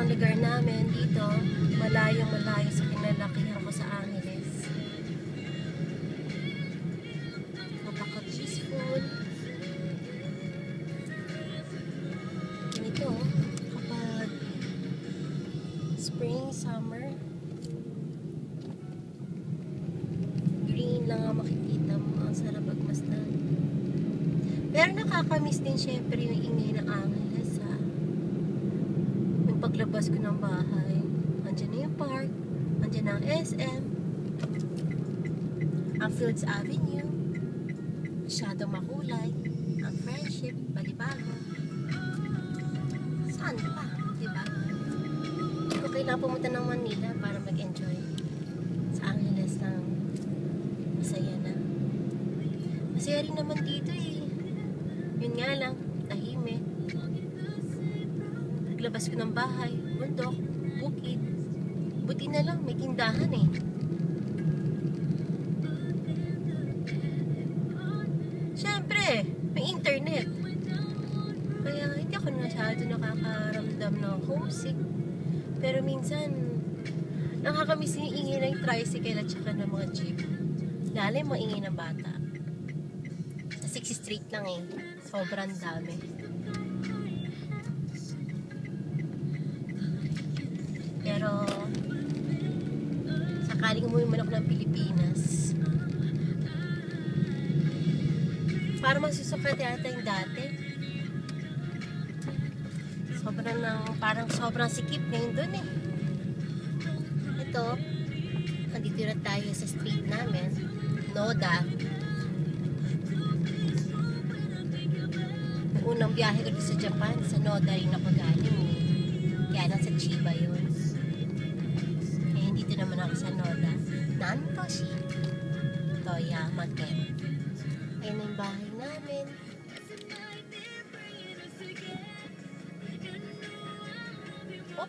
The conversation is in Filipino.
ang lugar namin dito, malayo sa kinalakihan ko sa Angeles. Napaka-peaceful. Ganito, kapag spring, summer, green lang ang makikita mo. Ang sarap magmasdan. Pero nakakamiss din syempre yung ingay ng Angeles, ha. Yung paglabas ko ng bahay, andyan na yung park, andyan na ang SM, ang Fields Avenue, masyadong makulay, ang Friendship, Balibago. Saan pa, diba? Hindi ko kailangan pumunta ng Manila para mag-enjoy sa Angeles ng masaya na. Masaya rin naman dito eh. Yun nga lang, tahimik. Paglabas ko ng bahay, bundok, bukid. Buti na lang, may tindahan eh. Siyempre, may internet. Kaya hindi ako masyado nakakaramdam ng homesick. Pero minsan, nakakamiss yung ingay ng tricycle at saka ng mga jeep. Lalo yung mga ingay ng bata. Sa 6th Street lang eh. Sobrang dami. Pero, sakaling umuwi man ako ng Pilipinas, para masusukat yata yung dati. Parang sobrang sikip ngayon dun eh. Ito, nandito na tayo sa street namin, Noda. Unang biyahe ko sa Japan, sa Noda rin ako galing eh. Kaya lang sa Chiba yun. Eh, dito naman ako sa Noda. Nantoshi Toyama-ken. Ayun na yung bahay namin. Oh,